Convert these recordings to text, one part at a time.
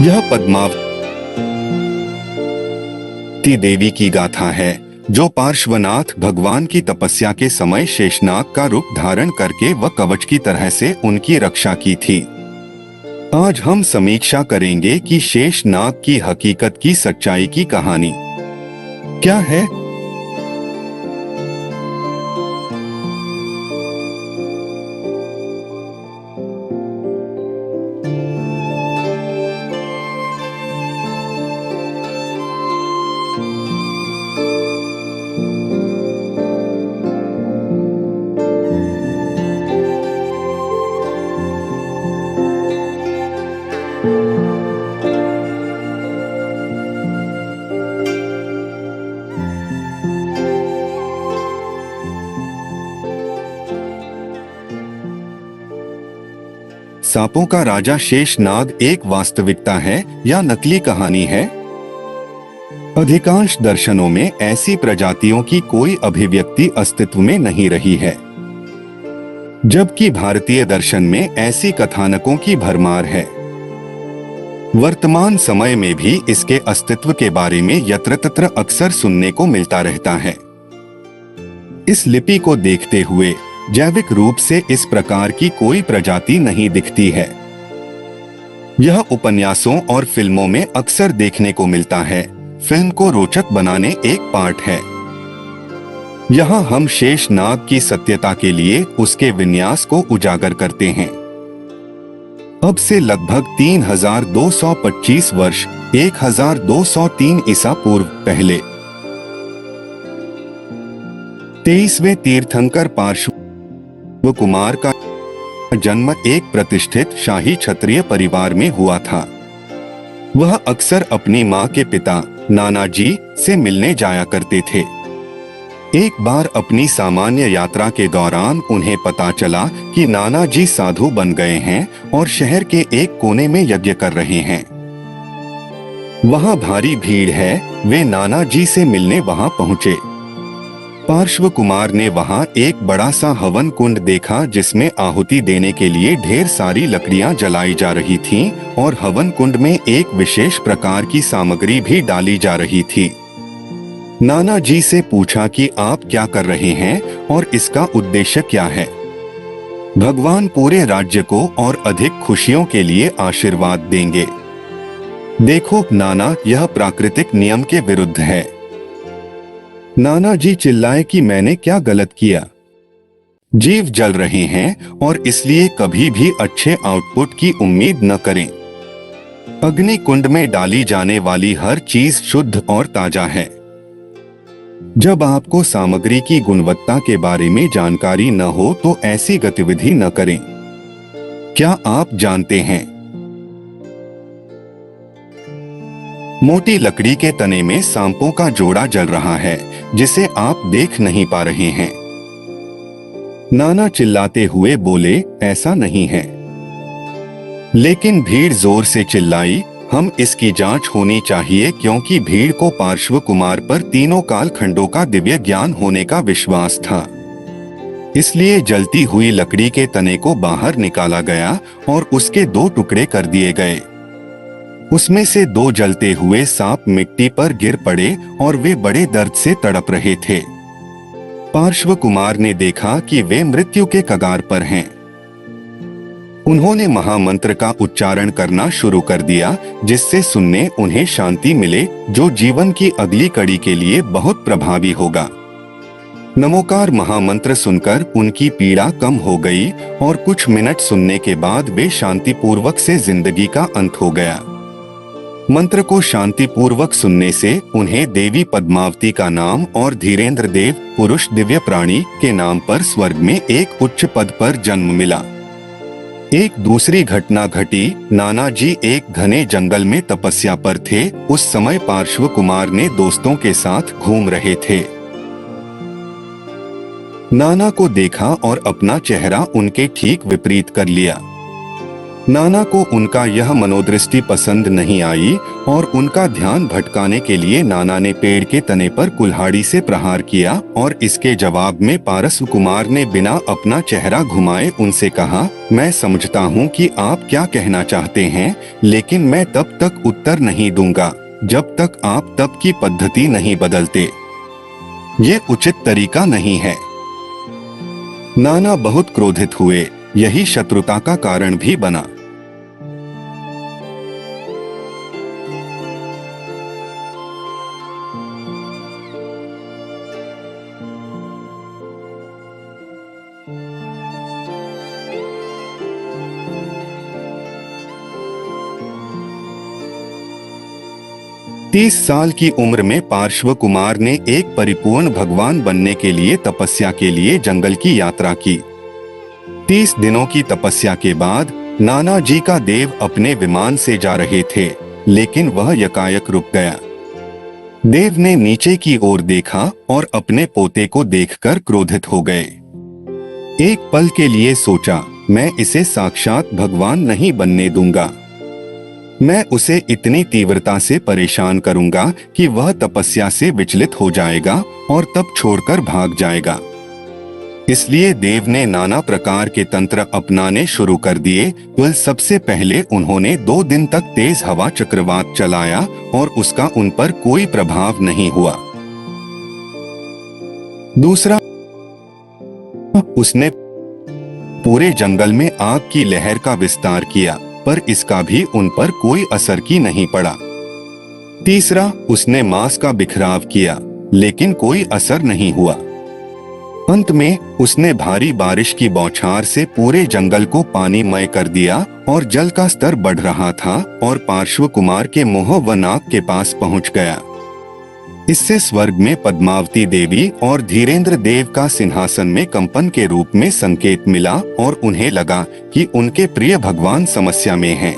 यह पद्मावती देवी की गाथा है, जो पार्श्वनाथ भगवान की तपस्या के समय शेषनाग का रूप धारण करके व कवच की तरह से उनकी रक्षा की थी। आज हम समीक्षा करेंगे कि शेषनाग की हकीकत की सच्चाई की कहानी क्या है। सांपों का राजा शेषनाग एक वास्तविकता है या नकली कहानी है? अधिकांश दर्शनों में ऐसी प्रजातियों की कोई अभिव्यक्ति अस्तित्व में नहीं रही है, जबकि भारतीय दर्शन में ऐसी कथानकों की भरमार है। वर्तमान समय में भी इसके अस्तित्व के बारे में यत्र तत्र अक्सर सुनने को मिलता रहता है। इस लिपि को देखते हुए जैविक रूप से इस प्रकार की कोई प्रजाति नहीं दिखती है। यह उपन्यासों और फिल्मों में अक्सर देखने को मिलता है। फिल्म को रोचक बनाने एक पार्ट है। यहाँ हम शेषनाग की सत्यता के लिए उसके विन्यास को उजागर करते हैं। अब से लगभग 3225 वर्ष 1203 ईसा पूर्व पहले 23वें तीर्थंकर पार्श्व कुमार का जन्म एक प्रतिष्ठित शाही क्षत्रिय परिवार में हुआ था। वह अक्सर अपनी मां के पिता नानाजी से मिलने जाया करते थे। एक बार अपनी सामान्य यात्रा के दौरान उन्हें पता चला कि नानाजी साधु बन गए हैं और शहर के एक कोने में यज्ञ कर रहे हैं। वहां भारी भीड़ है। वे नानाजी से मिलने वहां पहुंचे। पार्श्व कुमार ने वहां एक बड़ा सा हवन कुंड देखा, जिसमें आहुति देने के लिए ढेर सारी लकड़ियां जलाई जा रही थीं और हवन कुंड में एक विशेष प्रकार की सामग्री भी डाली जा रही थी। नाना जी से पूछा कि आप क्या कर रहे हैं और इसका उद्देश्य क्या है। भगवान पूरे राज्य को और अधिक खुशियों के लिए आशीर्वाद देंगे। देखो नाना, यह प्राकृतिक नियम के विरुद्ध है। नाना जी चिल्लाए कि मैंने क्या गलत किया। जीव जल रहे हैं और इसलिए कभी भी अच्छे आउटपुट की उम्मीद न करें। अग्नि कुंड में डाली जाने वाली हर चीज शुद्ध और ताजा है। जब आपको सामग्री की गुणवत्ता के बारे में जानकारी न हो तो ऐसी गतिविधि न करें। क्या आप जानते हैं, मोटी लकड़ी के तने में सांपों का जोड़ा जल रहा है, जिसे आप देख नहीं पा रहे हैं। नाना चिल्लाते हुए बोले, ऐसा नहीं है। लेकिन भीड़ जोर से चिल्लाई, हम इसकी जांच होनी चाहिए, क्योंकि भीड़ को पार्श्व कुमार पर तीनों कालखंडों का दिव्य ज्ञान होने का विश्वास था। इसलिए जलती हुई लकड़ी के तने को बाहर निकाला गया और उसके 2 टुकड़े कर दिए गए। उसमें से 2 जलते हुए सांप मिट्टी पर गिर पड़े और वे बड़े दर्द से तड़प रहे थे। पार्श्व कुमार ने देखा कि वे मृत्यु के कगार पर हैं। उन्होंने महामंत्र का उच्चारण करना शुरू कर दिया, जिससे सुनने उन्हें शांति मिले, जो जीवन की अगली कड़ी के लिए बहुत प्रभावी होगा। नमोकार महामंत्र सुनकर उनकी पीड़ा कम हो गई और कुछ मिनट सुनने के बाद वे शांतिपूर्वक से जिंदगी का अंत हो गया। मंत्र को शांतिपूर्वक सुनने से उन्हें देवी पद्मावती का नाम और धीरेन्द्र देव पुरुष दिव्य प्राणी के नाम पर स्वर्ग में एक उच्च पद पर जन्म मिला। एक दूसरी घटना घटी। नाना जी एक घने जंगल में तपस्या पर थे। उस समय पार्श्व कुमार ने दोस्तों के साथ घूम रहे थे। नाना को देखा और अपना चेहरा उनके ठीक विपरीत कर लिया। नाना को उनका यह मनोदृष्टि पसंद नहीं आई और उनका ध्यान भटकाने के लिए नाना ने पेड़ के तने पर कुल्हाड़ी से प्रहार किया और इसके जवाब में पारस कुमार ने बिना अपना चेहरा घुमाए उनसे कहा, मैं समझता हूँ कि आप क्या कहना चाहते हैं, लेकिन मैं तब तक उत्तर नहीं दूंगा जब तक आप तप की पद्धति नहीं बदलते। ये उचित तरीका नहीं है। नाना बहुत क्रोधित हुए, यही शत्रुता का कारण भी बना। तीस साल की उम्र में पार्श्व कुमार ने एक परिपूर्ण भगवान बनने के लिए तपस्या के लिए जंगल की यात्रा की। 30 दिनों की तपस्या के बाद नाना जी का देव अपने विमान से जा रहे थे, लेकिन वह यकायक रुक गया। देव ने नीचे की ओर देखा और अपने पोते को देखकर क्रोधित हो गए। एक पल के लिए सोचा, मैं इसे साक्षात भगवान नहीं बनने दूंगा। मैं उसे इतनी तीव्रता से परेशान करूंगा कि वह तपस्या से विचलित हो जाएगा और तब छोड़कर भाग जाएगा। इसलिए देव ने नाना प्रकार के तंत्र अपनाने शुरू कर दिए। वह सबसे पहले उन्होंने 2 दिन तक तेज हवा चक्रवात चलाया और उसका उन पर कोई प्रभाव नहीं हुआ। दूसरा, उसने पूरे जंगल में आग की लहर का विस्तार किया, पर इसका भी उन पर कोई असर की नहीं पड़ा। तीसरा, उसने मांस का बिखराव किया, लेकिन कोई असर नहीं हुआ। अंत में उसने भारी बारिश की बौछार से पूरे जंगल को पानीमय कर दिया और जल का स्तर बढ़ रहा था और पार्श्व कुमार के मुंह व नाक के पास पहुंच गया। इससे स्वर्ग में पद्मावती देवी और धीरेन्द्र देव का सिंहासन में कंपन के रूप में संकेत मिला और उन्हें लगा कि उनके प्रिय भगवान समस्या में हैं।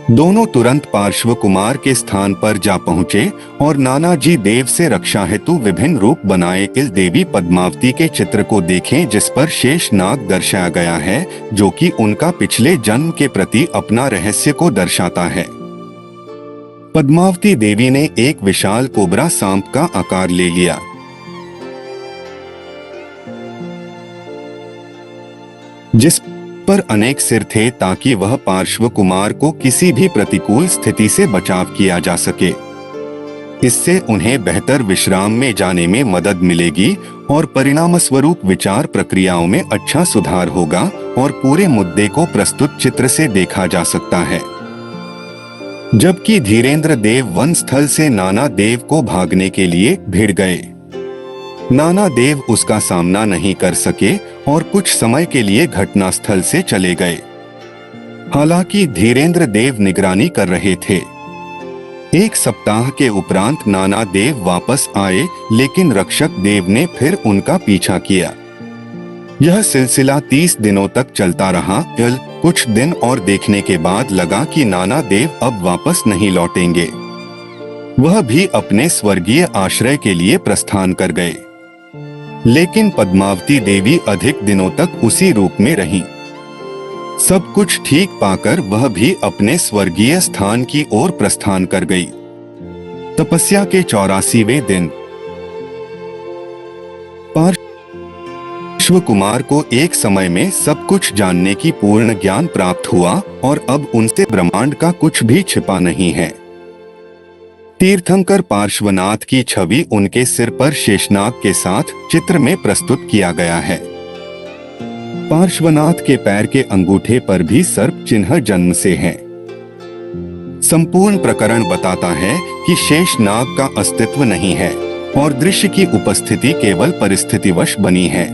दोनों तुरंत पार्श्व कुमार के स्थान पर जा पहुँचे और नाना जी देव से रक्षा हेतु विभिन्न रूप बनाए इस देवी पद्मावती के चित्र को देखें, जिस पर शेष नाग दर्शाया गया है, जो कि उनका पिछले जन्म के प्रति अपना रहस्य को दर्शाता है। पद्मावती देवी ने एक विशाल कोबरा सांप का आकार ले लिया। जिस पर अनेक सिर थे ताकि वह पार्श्व कुमार को किसी भी प्रतिकूल स्थिति से बचाव किया जा सके। इससे उन्हें बेहतर विश्राम में जाने में मदद मिलेगी और परिणाम स्वरूप विचार प्रक्रियाओं में अच्छा सुधार होगा और पूरे मुद्दे को प्रस्तुत चित्र से देखा जा सकता है। जबकि धीरेन्द्र देव वन स्थल से नाना देव को भागने के लिए भिड़ गए। नाना देव उसका सामना नहीं कर सके और कुछ समय के लिए घटनास्थल से चले गए। हालांकि धीरेन्द्र देव निगरानी कर रहे थे। 1 सप्ताह के उपरांत नाना देव वापस आए, लेकिन रक्षक देव ने फिर उनका पीछा किया। यह सिलसिला 30 दिनों तक चलता रहा। कुछ दिन और देखने के बाद लगा कि नाना देव अब वापस नहीं लौटेंगे। वह भी अपने स्वर्गीय आश्रय के लिए प्रस्थान कर गए। लेकिन पद्मावती देवी अधिक दिनों तक उसी रूप में रहीं। सब कुछ ठीक पाकर वह भी अपने स्वर्गीय स्थान की ओर प्रस्थान कर गई। तपस्या के 84वें दिन पार्श्व कुमार को एक समय में सब कुछ जानने की पूर्ण ज्ञान प्राप्त हुआ और अब उनसे ब्रह्मांड का कुछ भी छिपा नहीं है। तीर्थंकर पार्श्वनाथ की छवि उनके सिर पर शेषनाग के साथ चित्र में प्रस्तुत किया गया है। पार्श्वनाथ के पैर के अंगूठे पर भी सर्प चिन्ह जन्म से है। संपूर्ण प्रकरण बताता है कि शेषनाग का अस्तित्व नहीं है और दृश्य की उपस्थिति केवल परिस्थितिवश बनी है।